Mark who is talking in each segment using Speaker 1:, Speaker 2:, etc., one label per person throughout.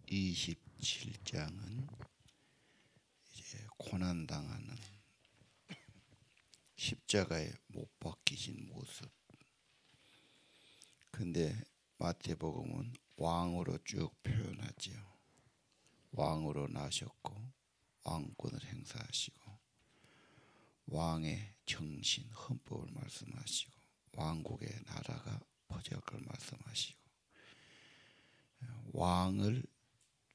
Speaker 1: 27장은 이제 고난당하는 십자가에 못 박히신 모습. 근데 마태복음은 왕으로 쭉 표현하지요. 왕으로 나셨고 왕권을 행사하시고 왕의 정신, 헌법을 말씀하시고 왕국의 나라가 퍼져갈 걸 말씀하시고 왕을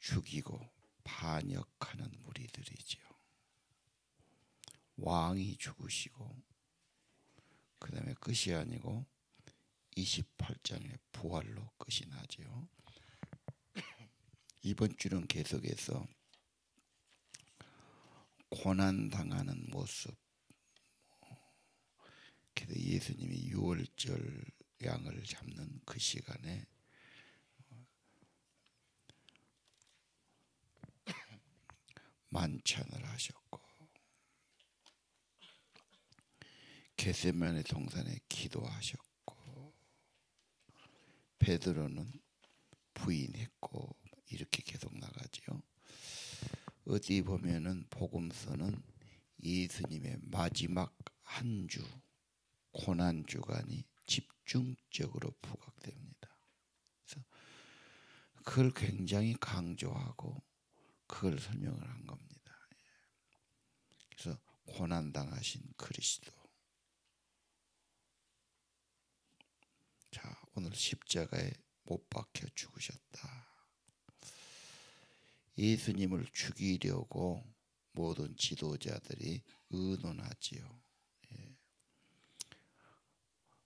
Speaker 1: 죽이고 반역하는 무리들이지요. 왕이 죽으시고 그 다음에 끝이 아니고 28장에 부활로 끝이 나죠. 이번 주는 계속해서 고난당하는 모습, 그래서 예수님이 유월절 양을 잡는 그 시간에 만찬을 하셨고 겟세마네 동산에 기도하셨고 베드로는 부인했고 이렇게 계속 나가죠. 어디 보면은 복음서는 예수님의 마지막 한 주 고난 주간이 집중적으로 부각됩니다. 그래서 그걸 굉장히 강조하고 그걸 설명을 한 겁니다. 그래서 고난 당하신 그리스도. 자, 오늘 십자가에 못 박혀 죽으셨다. 예수님을 죽이려고 모든 지도자들이 의논하지요.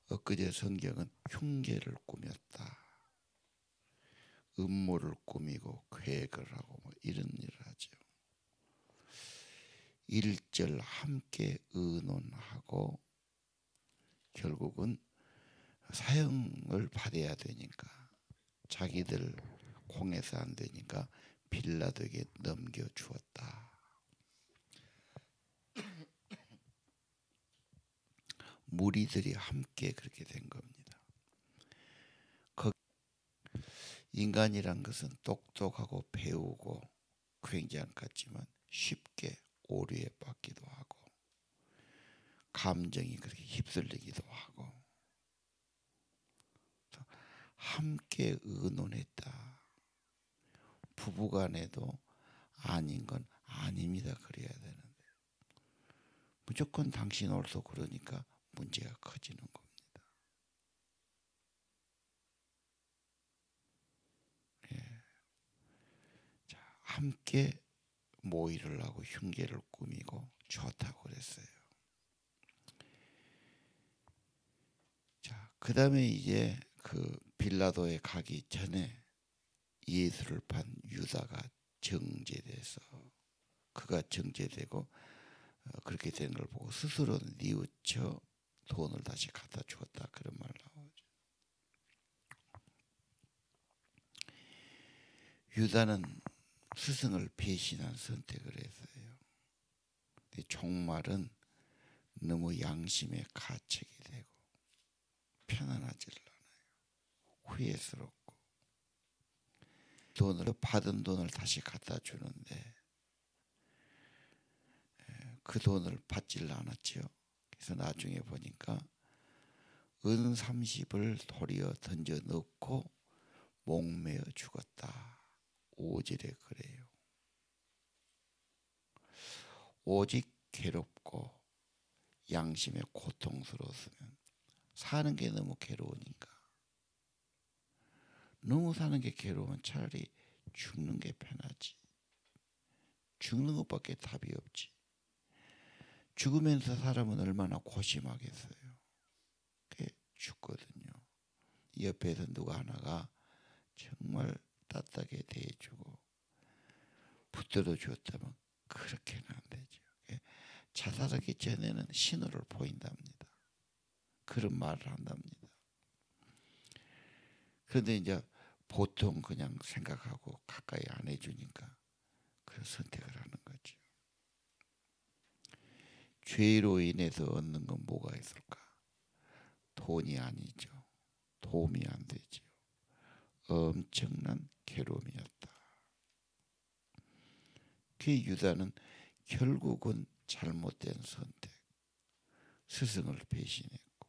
Speaker 1: 엊그제 성경은 흉계를 꾸몄다. 음모를 꾸미고 계획을 하고 뭐 이런 일을 하죠. 1절 함께 의논하고 결국은 사형을 받아야 되니까 자기들 공에서 안 되니까 빌라도에게 넘겨주었다. 무리들이 함께 그렇게 된 겁니다. 인간이란 것은 똑똑하고 배우고 굉장한 것 같지만 쉽게 오류에 빠지기도 하고 감정이 그렇게 휩쓸리기도 하고 함께 의논했다. 부부간에도 아닌 건 아닙니다. 그래야 되는데 무조건 당신 옳소 그러니까 문제가 커지는 겁니다. 자, 함께 모의를 하고 흉계를 꾸미고 좋다고 그랬어요. 자, 그 다음에 이제 그 빌라도에 가기 전에 예수를 판 유다가 정죄돼서 그가 정죄되고 그렇게 된 걸 보고 스스로 뉘우쳐 돈을 다시 갖다 주었다 그런 말 나오죠. 유다는 스승을 배신한 선택을 했어요. 근데 종말은 너무 양심에 가책이 되고 편안하지를 않아요. 후회스럽고 돈을 받은 돈을 다시 갖다 주는데 그 돈을 받질 않았지요. 그래서 나중에 보니까 은 30을 도리어 던져 넣고 목매어 죽었다. 5절에 그래요. 오직 괴롭고 양심에 고통스러웠으면 사는 게 너무 괴로우니까 너무 사는 게 괴로우면 차라리 죽는 게 편하지. 죽는 것밖에 답이 없지. 죽으면서 사람은 얼마나 고심하겠어요. 그게 죽거든요. 옆에서 누가 하나가 정말 따뜻하게 대해주고 붙들어 주었다면 그렇게는 안 되죠. 자살하기 전에는 신호를 보인답니다. 그런 말을 한답니다. 그런데 이제 보통 그냥 생각하고 가까이 안 해주니까 그런 선택을 하는 거죠. 죄로 인해서 얻는 건 뭐가 있을까? 돈이 아니죠. 도움이 안 되죠. 엄청난 괴로움이었다. 그 유다는 결국은 잘못된 선택, 스승을 배신했고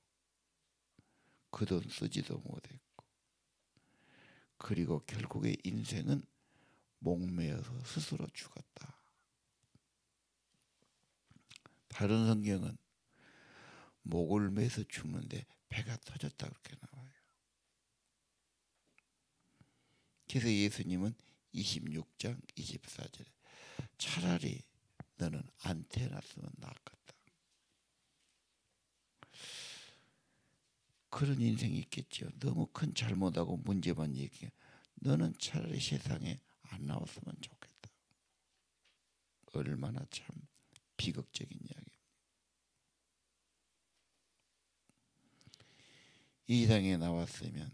Speaker 1: 그 돈 쓰지도 못했고, 그리고 결국에 인생은 목매어서 스스로 죽었다. 다른 성경은 목을 매서 죽는데 배가 터졌다 그렇게 나와요. 그래서 예수님은 26장 24절에 차라리 너는 안 태어났으면 낫겠다. 그런 인생이 있겠죠. 너무 큰 잘못하고 문제만 얘기해. 너는 차라리 세상에 안 나왔으면 좋겠다. 얼마나 참 비극적인 이야기입니다. 이 땅에 나왔으면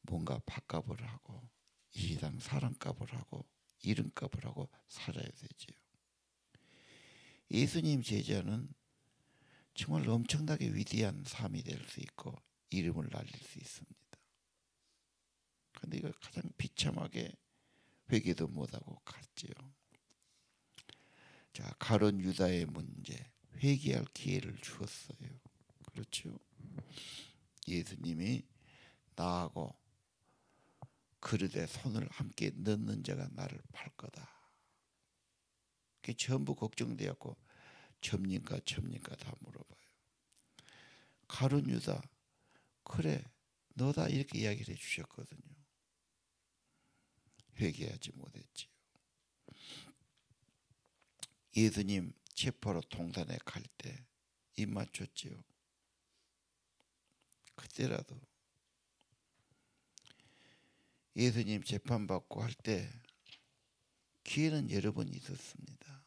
Speaker 1: 뭔가 밥값을 하고 이 땅 사람값을 하고 이름값을 하고 살아야 되지요. 예수님 제자는 정말 엄청나게 위대한 삶이 될 수 있고 이름을 날릴 수 있습니다. 그런데 이걸 가장 비참하게 회개도 못하고 갔지요. 자, 가룟 유다의 문제, 회개할 기회를 주었어요. 그렇죠? 예수님이 나하고 그릇에 손을 함께 넣는 자가 나를 팔 거다. 그게 전부 걱정되었고 접니까 다 물어봐요. 가룟 유다, 그래 너다 이렇게 이야기를 해주셨거든요. 회개하지 못했지요. 예수님 체포로 동산에 갈 때 입 맞췄지요. 그때라도 예수님 재판받고 할 때 기회는 여러 번 있었습니다.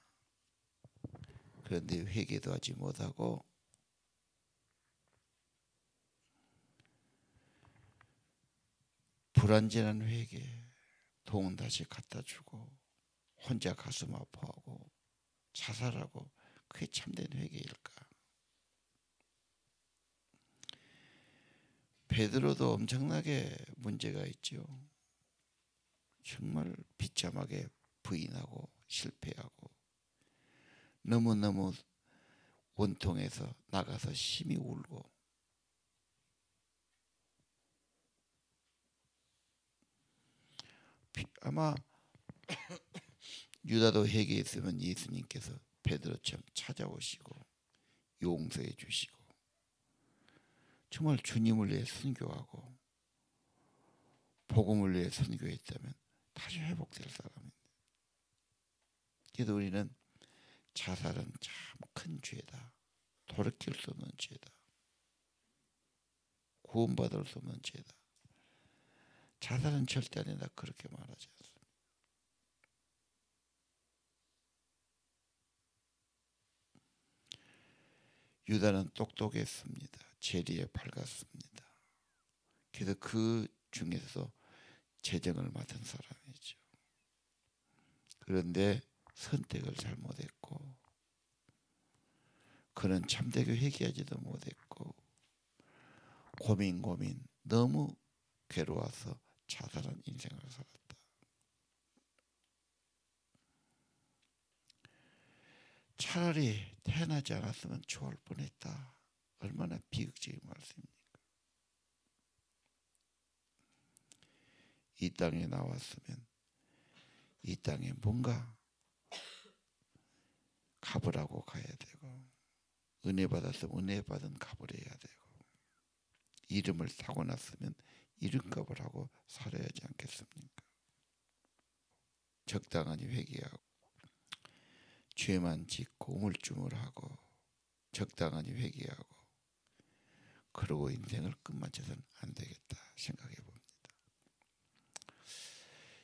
Speaker 1: 그런데 회개도 하지 못하고 불완전한 회개, 돈 다시 갖다 주고 혼자 가슴 아파하고 자살하고, 그게 참된 회개일까? 베드로도 엄청나게 문제가 있죠. 정말 비참하게 부인하고 실패하고 너무너무 원통해서 나가서 심히 울고, 아마 유다도 회개했으면 예수님께서 베드로처럼 찾아오시고 용서해 주시고 정말 주님을 위해 순교하고 복음을 위해 순교했다면 다시 회복될 사람입니다. 그래도 우리는 자살은 참 큰 죄다, 돌이킬 수 없는 죄다, 구원받을 수 없는 죄다, 자살은 절대 아니다 그렇게 말하지 않습니다. 유다는 똑똑했습니다. 재리에 밝았습니다. 그래서 그 중에서 재정을 맡은 사람이죠. 그런데 선택을 잘못했고 그는 참되게 회개하지도 못했고 고민 너무 괴로워서 자살한 인생을 살았다. 차라리 태어나지 않았으면 좋을 뻔했다. 얼마나 비극적인 말씀입니까? 이 땅에 나왔으면 이 땅에 뭔가 값을 하고 가야 되고, 은혜 받았으면 은혜 받은 값을 해야 되고, 이름을 타고 났으면 이름값을 하고 살아야 하지 않겠습니까? 적당히 회개하고 죄만 짓고 우물쭈물하고 적당히 회개하고 그러고 인생을 끝마쳐서는 안 되겠다 생각해 봅니다.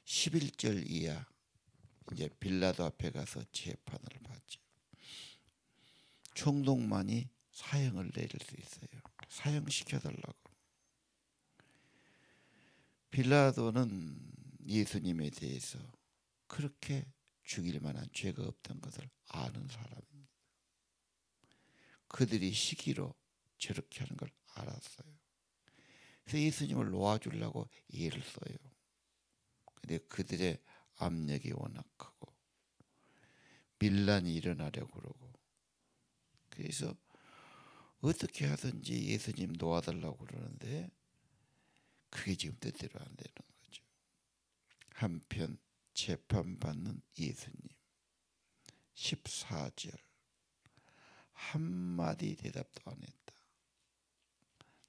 Speaker 1: 11절 이하 이제 빌라도 앞에 가서 재판을 받죠. 총독만이 사형을 내릴 수 있어요. 사형시켜달라고. 빌라도는 예수님에 대해서 그렇게 죽일 만한 죄가 없던 것을 아는 사람입니다. 그들이 시기로 저렇게 하는 걸 알았어요. 그래서 예수님을 놓아주려고 예를 써요. 근데 그들의 압력이 워낙 크고 빌란이 일어나려고 그러고, 그래서 어떻게 하든지 예수님 도와달라고 그러는데 그게 지금 뜻대로 안 되는 거죠. 한편 재판받는 예수님 14절 한마디 대답도 안 했다.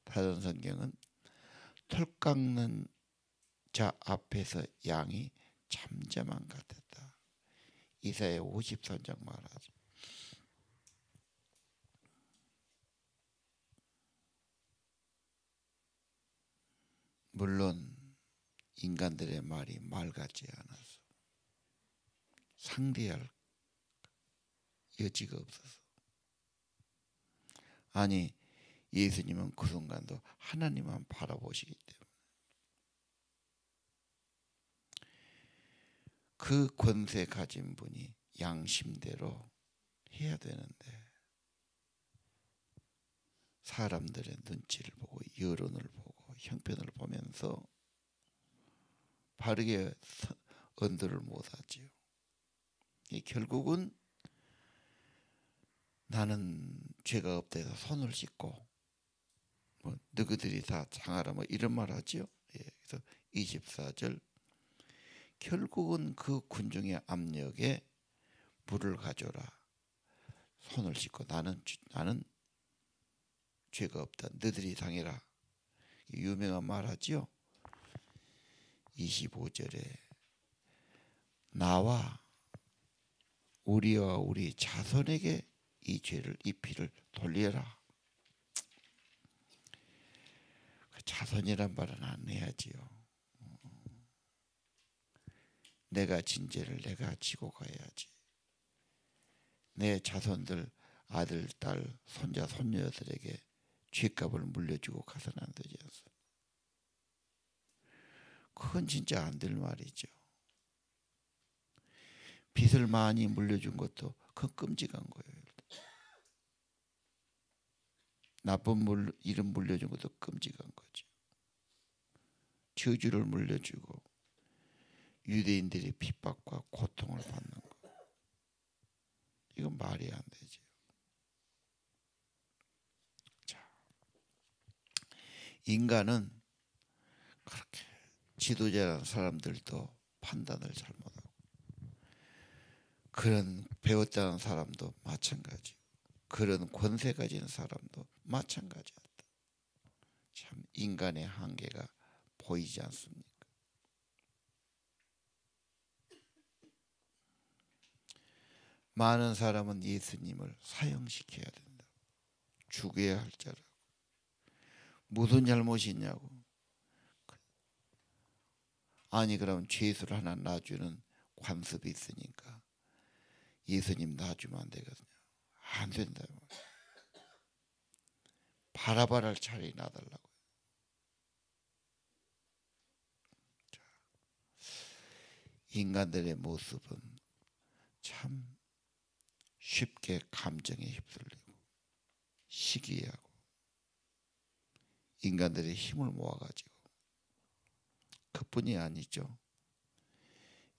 Speaker 1: 다른 성경은 털 깎는 자 앞에서 양이 잠잠한 같았다. 이사야 53장 말하죠. 물론 인간들의 말이 말 같지 않아서 상대할 여지가 없어서, 아니 예수님은 그 순간도 하나님만 바라보시기 때문에 그 권세 가진 분이 양심대로 해야 되는데 사람들의 눈치를 보고 여론을 보고 형편을 보면서 바르게 언도를 못하지요. 결국은 나는 죄가 없다 해서 손을 씻고 뭐 너희들이 다 장하라 뭐 이런 말 하지요. 그래서 24절 결국은 그 군중의 압력에 물을 가져라. 손을 씻고 나는 죄가 없다. 너희들이 당해라. 유명한 말 하지요. 25절에 나와 우리와 우리 자손에게 이 죄를 이 피를 돌려라. 자손이란 말은 안 해야지요. 내가 진 죄를 내가 지고 가야지. 내 자손들 아들, 딸, 손자, 손녀들에게 죄값을 물려주고 가서는 안 되지 않습니까? 그건 진짜 안 될 말이죠. 빚을 많이 물려준 것도 그건 끔찍한 거예요. 나쁜 이름 물려준 것도 끔찍한 거죠. 저주를 물려주고 유대인들이 핍박과 고통을 받는 거, 이건 말이 안 되죠. 자, 인간은 그렇게 지도자라는 사람들도 판단을 잘못하고 그런 배웠다는 사람도 마찬가지, 그런 권세 가진 사람도 마찬가지였다. 참 인간의 한계가 보이지 않습니까? 많은 사람은 예수님을 사형시켜야 된다. 죽여야 할 자라고. 무슨 잘못이 있냐고. 아니 그럼 죄수를 하나 놔주는 관습이 있으니까 예수님 놔주면 안 되거든요. 안 된다. 바라바를 차라리 놔달라고. 인간들의 모습은 참 쉽게 감정에 휩쓸리고 시기하고 인간들의 힘을 모아가지고, 그뿐이 아니죠.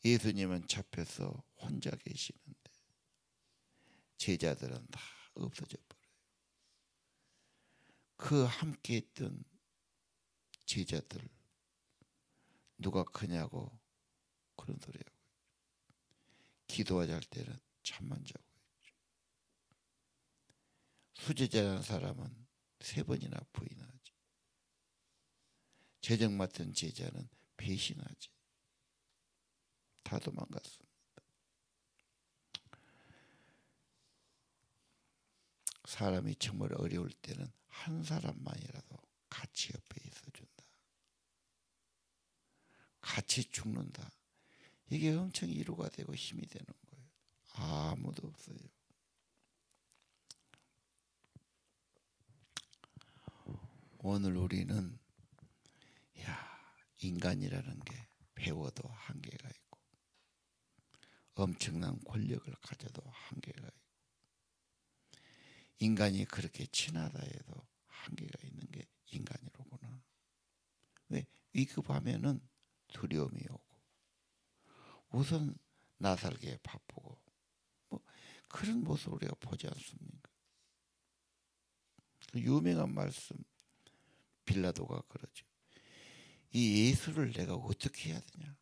Speaker 1: 예수님은 잡혀서 혼자 계시는데 제자들은 다 없어져 버려요. 그 함께 있던 제자들 누가 크냐고 그런 소리 하고, 기도하자 할 때는 잠만 자고 있죠. 수제자라는 사람은 3번이나 부인하지. 재정 맡은 제자는 배신하지. 다 도망갔습니다. 사람이 정말 어려울 때는 한 사람만이라도 같이 옆에 있어준다. 같이 죽는다. 이게 엄청 위로가 되고 힘이 되는 거예요. 아무도 없어요. 오늘 우리는 인간이라는 게 배워도 한계가 있고 엄청난 권력을 가져도 한계가 있고 인간이 그렇게 친하다 해도 한계가 있는 게 인간이로구나. 왜? 위급하면은 두려움이 오고 우선 나 살기에 바쁘고 뭐 그런 모습을 우리가 보지 않습니까? 그 유명한 말씀 빌라도가 그러죠. 이 예수를 내가 어떻게 해야 되냐?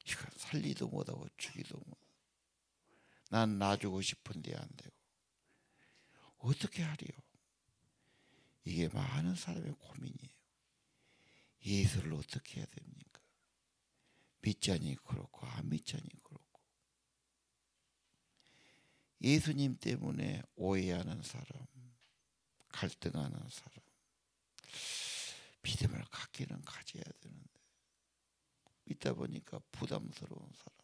Speaker 1: 이거 살리도 못하고 죽이도 못하고 난 놔주고 싶은데 안 되고 어떻게 하리요? 이게 많은 사람의 고민이에요. 예수를 어떻게 해야 됩니까? 믿자니 그렇고 안 믿자니 그렇고 예수님 때문에 오해하는 사람, 갈등하는 사람, 믿음을 갖기는 가져야 되는데 믿다 보니까 부담스러운 사람,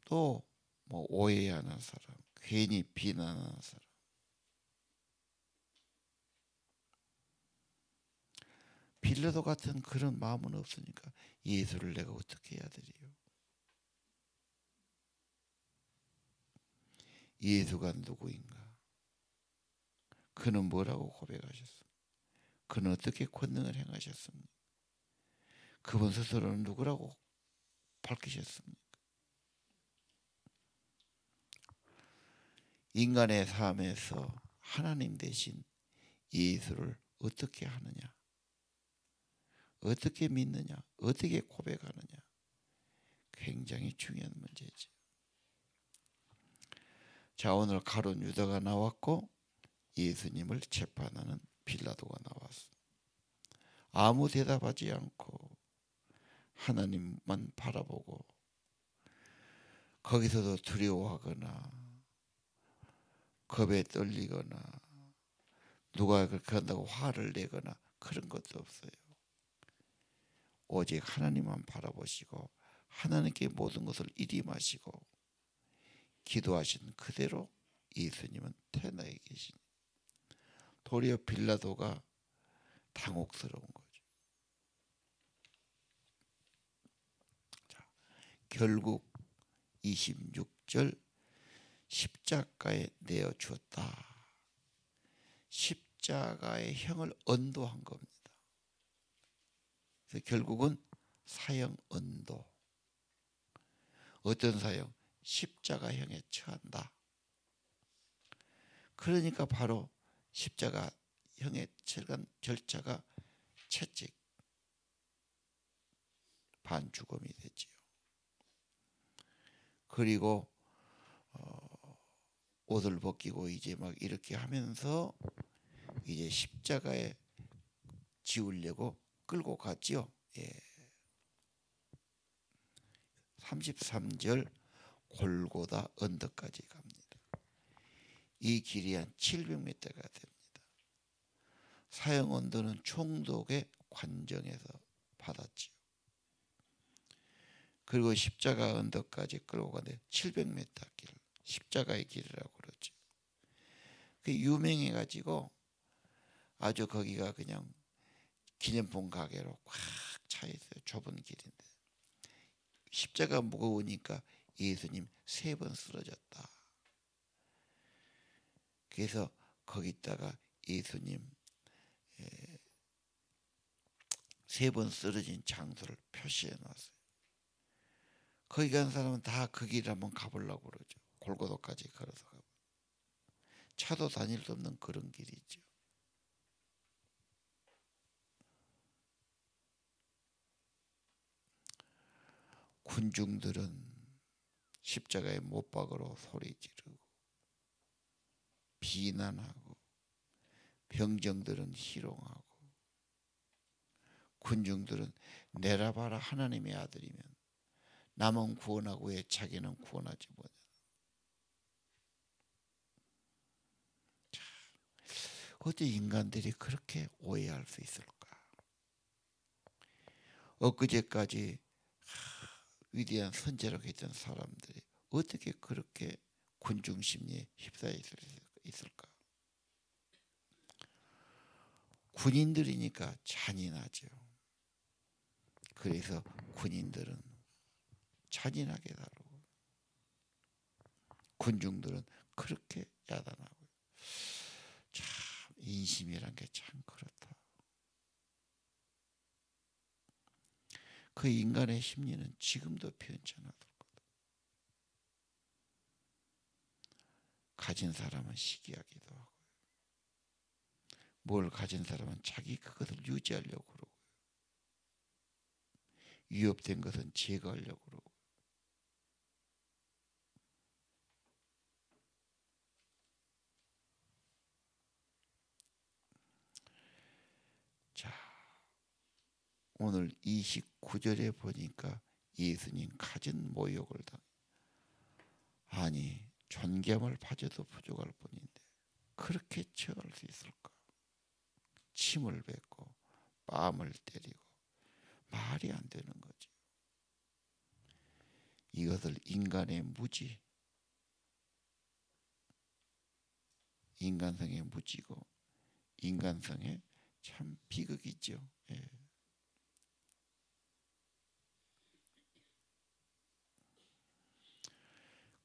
Speaker 1: 또 뭐 오해하는 사람, 괜히 비난하는 사람, 빌라도 같은 그런 마음은 없으니까 예수를 내가 어떻게 해야 되리요? 예수가 누구인가? 그는 뭐라고 고백하셨습니까? 그는 어떻게 권능을 행하셨습니까? 그분 스스로는 누구라고 밝히셨습니까? 인간의 삶에서 하나님 대신 예수를 어떻게 하느냐? 어떻게 믿느냐? 어떻게 고백하느냐? 굉장히 중요한 문제죠. 자, 오늘 가룟 유다가 나왔고 예수님을 재판하는 빌라도가 나왔어. 아무 대답하지 않고 하나님만 바라보고 거기서도 두려워하거나 겁에 떨리거나 누가 그렇게 한다고 화를 내거나 그런 것도 없어요. 오직 하나님만 바라보시고 하나님께 모든 것을 일임하시고 기도하신 그대로 예수님은 태어나게 계시니 도리어 빌라도가 당혹스러운 거죠. 자, 결국 26절 십자가에 내어 주었다. 십자가의 형을 언도한 겁니다. 그래서 결국은 사형 언도. 어떤 사형? 십자가형에 처한다. 그러니까 바로 십자가형에 처한 절차가 채찍, 반죽음이 되지요. 그리고 옷을 벗기고 이제 막 이렇게 하면서 이제 십자가에 지우려고 끌고 갔지요. 예. 33절 골고다 언덕까지 갑니다. 이 길이 한 700m가 됩니다. 사형 언도는 총독의 관정에서 받았지요. 그리고 십자가 언덕까지 끌고 가는데 700m 길, 십자가의 길이라고 그러죠. 그 유명해가지고 아주 거기가 그냥 기념품 가게로 꽉 차 있어요. 좁은 길인데 십자가 무거우니까 예수님 3번 쓰러졌다. 그래서 거기다가 예수님 3번 쓰러진 장소를 표시해 놨어요. 거기 간 사람은 다 그 길을 한번 가보려고 그러죠. 골고다까지 걸어서 가고. 차도 다닐 수 없는 그런 길이죠. 군중들은 십자가에 못 박으러 소리 지르고 비난하고 병정들은 희롱하고 군중들은 내라봐라 하나님의 아들이면 남은 구원하고 왜 자기는 구원하지 못하냐. 어떻게 인간들이 그렇게 오해할 수 있을까? 엊그제까지 위대한 선제라고 했던 사람들이 어떻게 그렇게 군중 심리에 휩싸여 있을까? 군인들이니까 잔인하죠. 그래서 군인들은 잔인하게 다루고 군중들은 그렇게 야단하고. 참 인심이란 게 참 그렇다. 그 인간의 심리는 지금도 편찮아도 가진 사람은 시기하기도 하고, 뭘 가진 사람은 자기 그것을 유지하려고 그러고, 위협된 것은 제거하려고 그러고. 자, 오늘 29절에 보니까 예수님 가진 모욕을 아니 존경을 받아도 부족할 뿐인데 그렇게 처할 수 있을까? 침을 뱉고 뺨을 때리고 말이 안 되는 거죠. 이것을 인간의 무지, 인간성의 무지고 인간성의 참 비극이죠. 예.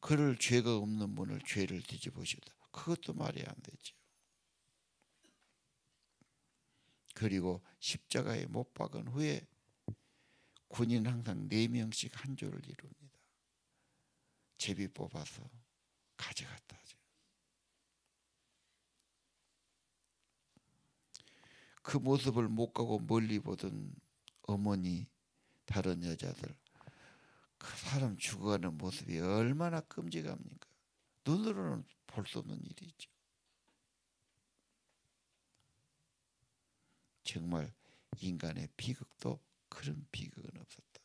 Speaker 1: 그를 죄가 없는 분을 죄를 뒤집으시다. 그것도 말이 안 되죠. 그리고 십자가에 못 박은 후에 군인 항상 4명씩 한 조를 이룹니다. 제비 뽑아서 가져갔다 하죠. 그 모습을 못 가고 멀리 보던 어머니, 다른 여자들, 그 사람 죽어가는 모습이 얼마나 끔찍합니까? 눈으로는 볼 수 없는 일이죠. 정말 인간의 비극도 그런 비극은 없었다.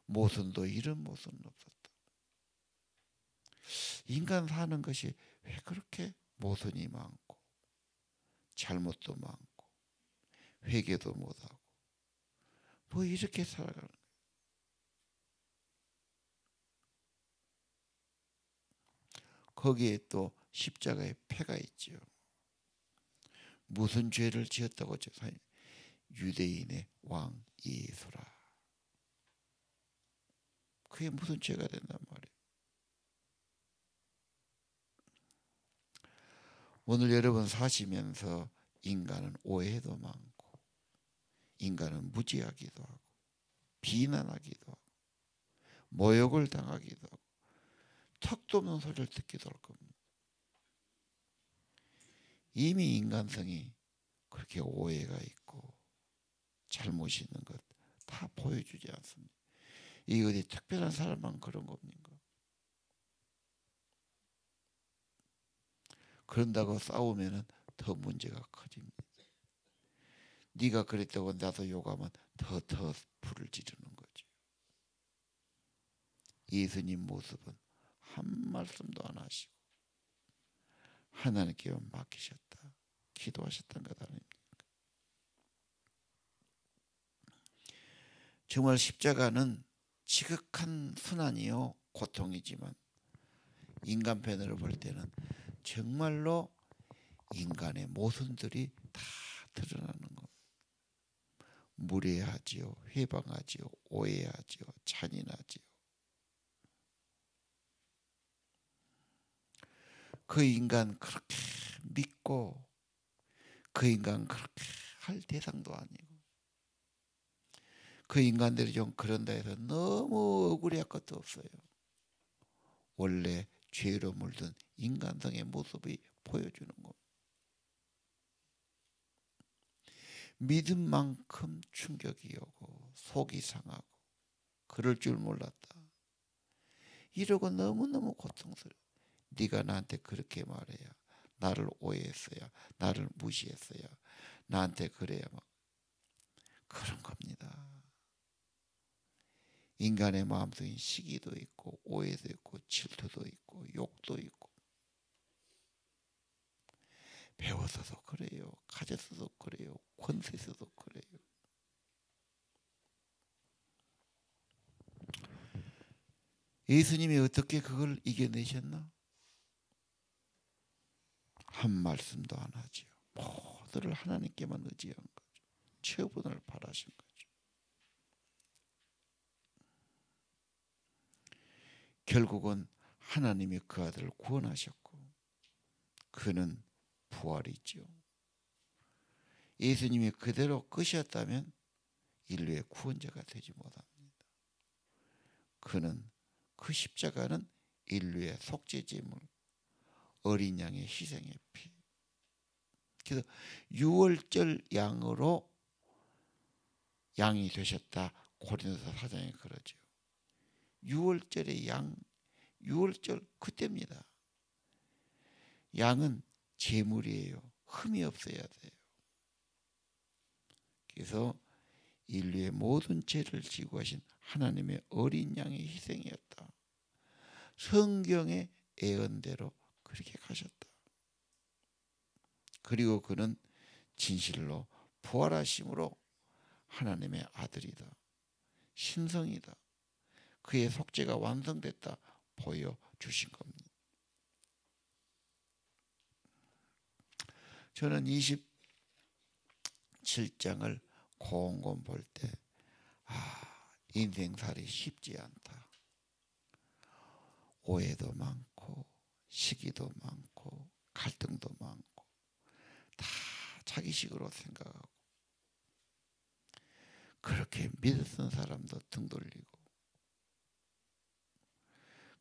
Speaker 1: 모순도 이런 모순은 없었다. 인간 사는 것이 왜 그렇게 모순이 많고 잘못도 많고 회개도 못하고 뭐 이렇게 살아가는 거예요. 거기에 또 십자가의 패가 있죠. 무슨 죄를 지었다고 유대인의 왕 예수라. 그게 무슨 죄가 된단 말이에요. 오늘 여러분 사시면서 인간은 오해도 많고 인간은 무지하기도 하고 비난하기도 하고 모욕을 당하기도 하고 턱도 없는 소리를 듣기도 할 겁니다. 이미 인간성이 그렇게 오해가 있고 잘못이 있는 것 다 보여주지 않습니다. 이 어디 특별한 사람만 그런 겁니까? 그런다고 싸우면은 더 문제가 커집니다. 네가 그랬다고 나도 욕하면 더 불을 지르는 거죠. 예수님 모습은 한 말씀도 안 하시고 하나님께 맡기셨다. 기도하셨던 것 아닙니까? 정말 십자가는 지극한 순환이요 고통이지만 인간편으로 볼 때는 정말로 인간의 모순들이 다 드러나는 것. 무례하지요, 회방하지요, 오해하지요, 잔인하지요. 그 인간 그렇게 믿고 그 인간 그렇게 할 대상도 아니고 그 인간들이 좀 그런다 해서 너무 억울할 것도 없어요. 원래 죄로 물든 인간성의 모습이 보여주는 겁니다. 믿은 만큼 충격이 오고 속이 상하고 그럴 줄 몰랐다. 이러고 너무너무 고통스러워. 네가 나한테 그렇게 말해야 나를 오해했어야 나를 무시했어야 나한테 그래야 막 그런 겁니다. 인간의 마음속에 시기도 있고 오해도 있고 질투도 있고 욕도 있고 배워서도 그래요. 가졌어도 그래요. 권세서도 그래요. 예수님이 어떻게 그걸 이겨내셨나? 한 말씀도 안 하지요. 모두를 하나님께만 의지한 거죠. 처분을 바라신 거죠. 결국은 하나님이 그 아들을 구원하셨고 그는 부활이죠. 예수님이 그대로 끄셨다면 인류의 구원자가 되지 못합니다. 그 십자가는 인류의 속죄제물, 어린 양의 희생의 피. 그래서 유월절 양으로 양이 되셨다. 고린도서 4장에 그러죠. 유월절의 양, 유월절 그때입니다. 양은 제물이에요. 흠이 없어야 돼요. 그래서 인류의 모든 죄를 지고 하신 하나님의 어린 양의 희생이었다. 성경의 예언대로 그렇게 가셨다. 그리고 그는 진실로 부활하심으로 하나님의 아들이다. 신성이다. 그의 속죄가 완성됐다. 보여주신 겁니다. 저는 27장을 곰곰 볼 때 인생살이 쉽지 않다. 오해도 많고 시기도 많고 갈등도 많고 다 자기식으로 생각하고 그렇게 믿었던 사람도 등 돌리고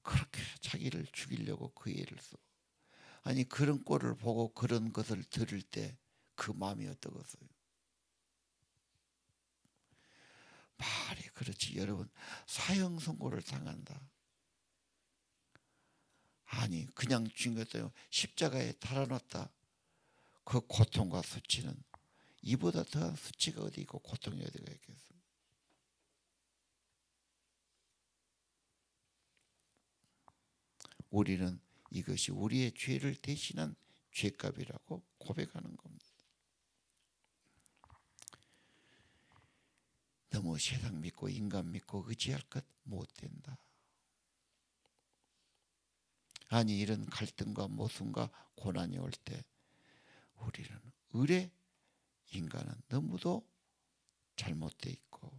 Speaker 1: 그렇게 자기를 죽이려고 그 애를 써. 아니 그런 꼴을 보고 그런 것을 들을 때 그 마음이 어떠겠어요? 말이 그렇지. 여러분 사형 선고를 당한다. 아니 그냥 죽였어요. 십자가에 달아놨다. 그 고통과 수치는 이보다 더한 수치가 어디 있고 고통이 어디가 있겠어요? 우리는 이것이 우리의 죄를 대신한 죄값이라고 고백하는 겁니다. 너무 세상 믿고 인간 믿고 의지할 것 못 된다. 아니 이런 갈등과 모순과 고난이 올 때 우리는 의뢰 인간은 너무도 잘못돼 있고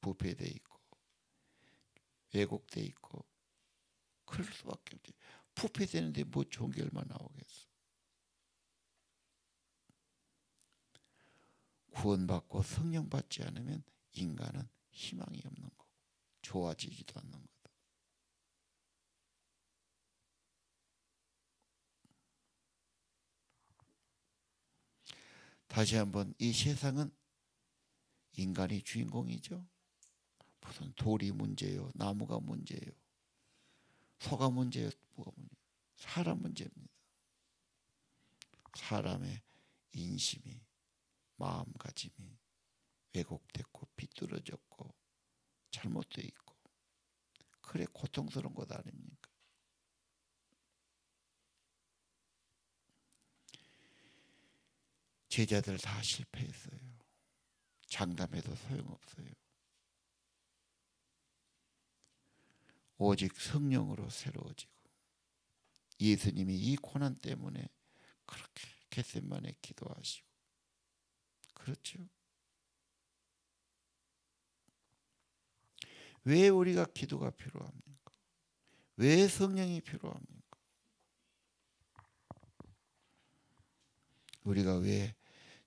Speaker 1: 부패돼 있고 왜곡돼 있고 그럴 수밖에 없지. 부패되는데 뭐 좋은 게 얼마 나오겠어. 구원받고 성령 받지 않으면 인간은 희망이 없는 거고 좋아지지도 않는 거다. 다시 한번 이 세상은 인간이 주인공이죠. 무슨 돌이 문제요, 나무가 문제요, 소가 문제요, 뭐가 문제요? 사람 문제입니다. 사람의 인심이 마음가짐이 왜곡됐고 비뚤어졌고 잘못되어 있고 그래 고통스러운 것 아닙니까? 제자들 다 실패했어요. 장담해도 소용없어요. 오직 성령으로 새로워지고 예수님이 이 고난 때문에 그렇게 겟세마네 기도하시고 그렇죠. 왜 우리가 기도가 필요합니까? 왜 성령이 필요합니까? 우리가 왜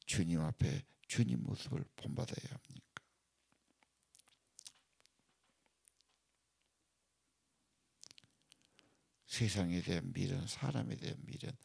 Speaker 1: 주님 앞에 주님 모습을 본받아야 합니까? 세상에 대한 미련, 사람에 대한 미련